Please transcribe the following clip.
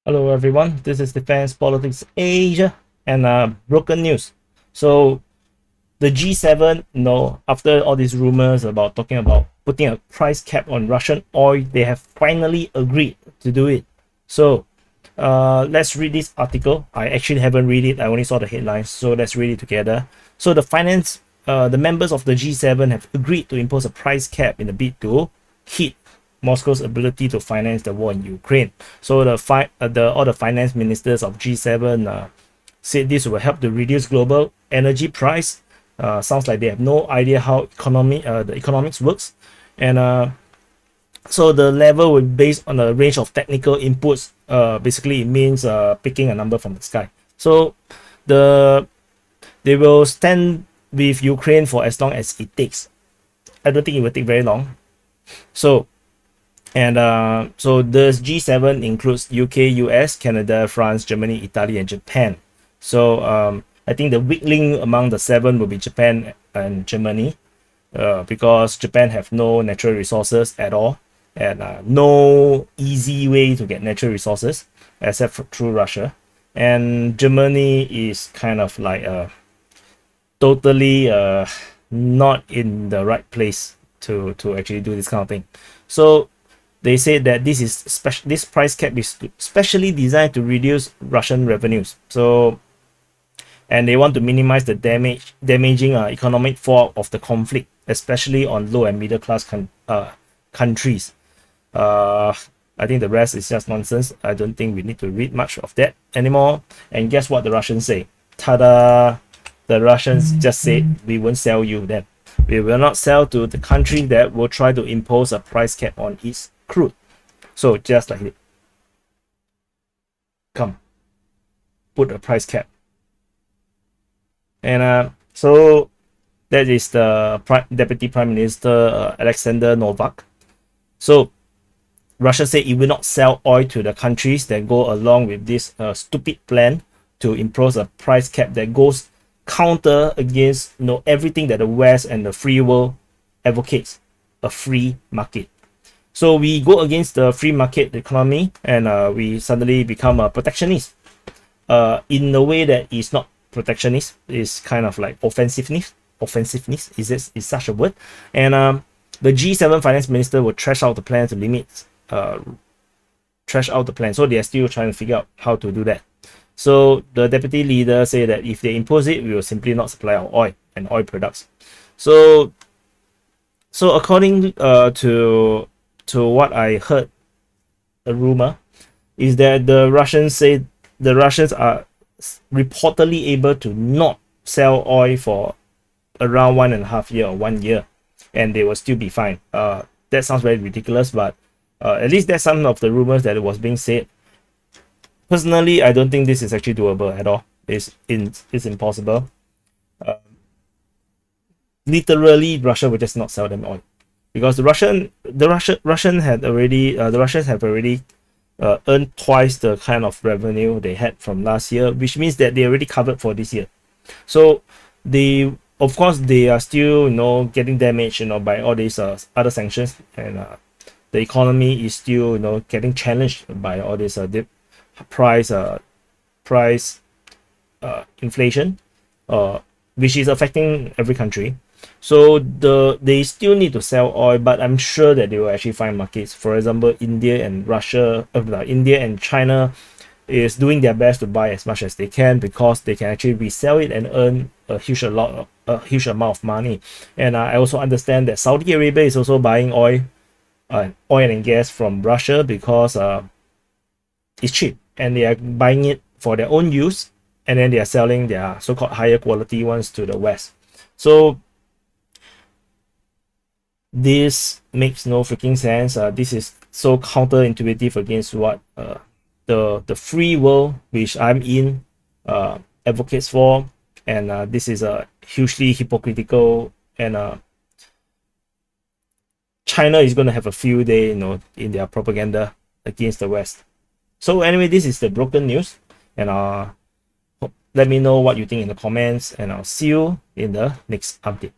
Hello everyone, this is Defense Politics Asia and broken news. So the G7, after all these rumors about talking about putting a price cap on Russian oil, they have finally agreed to do it. So let's read this article. I actually haven't read it. I only saw the headlines. So let's read it together. So the members of the G7 have agreed to impose a price cap in a bid to hit Moscow's ability to finance the war in Ukraine. So all the finance ministers of G7 said this will help to reduce global energy price. Sounds like they have no idea how the economics works, and so the level will be based on a range of technical inputs. Basically, it means picking a number from the sky. So the they will stand with Ukraine for as long as it takes. I don't think it will take very long. So so the G7 includes UK, US, Canada, France, Germany, Italy, and Japan. So I think the weak link among the seven will be Japan and Germany, because Japan have no natural resources at all, and no easy way to get natural resources except through Russia. And Germany is kind of like totally not in the right place to actually do this kind of thing. So they said that this price cap is specially designed to reduce Russian revenues. So, and they want to minimize the damaging economic fall of the conflict, especially on low and middle class countries. I think the rest is just nonsense. I don't think we need to read much of that anymore. And guess what the Russians say? Ta-da! The Russians just said, we won't sell you then. We will not sell to the country that will try to impose a price cap on its crude. So just like it. Come, put a price cap. And so that is the Deputy Prime Minister Alexander Novak. So Russia said it will not sell oil to the countries that go along with this stupid plan to impose a price cap that goes counter against everything that the West and the free world advocates, a free market. So we go against the free market economy, and we suddenly become a protectionist in a way that is not protectionist. Is kind of like offensiveness is such a word. And the G7 finance minister will trash out the plan to limit so they are still trying to figure out how to do that. So the deputy leader said that if they impose it, we will simply not supply our oil and oil products. So according to what I heard, a rumor is that the Russians are reportedly able to not sell oil for around 1.5 years or 1 year, and they will still be fine. That sounds very ridiculous, but at least that's some of the rumors that it was being said. Personally, I don't think this is actually doable at all. It's impossible. Literally, Russia will just not sell them oil, because the Russians have already earned twice the kind of revenue they had from last year, which means that they already covered for this year. So of course they are still getting damaged by all these other sanctions, and the economy is still getting challenged by all this price inflation, which is affecting every country. So they still need to sell oil, but I'm sure that they will actually find markets. For example, India and China is doing their best to buy as much as they can, because they can actually resell it and earn a huge amount of money. And I also understand that Saudi Arabia is also buying oil and gas from Russia, because it's cheap, and they are buying it for their own use, and then they are selling their so-called higher quality ones to the West. So this makes no freaking sense. This is so counterintuitive against what the free world, which I'm in, advocates for, and this is a hugely hypocritical, and China is going to have a field day, in their propaganda against the West. So anyway, this is the broken news, and let me know what you think in the comments, and I'll see you in the next update.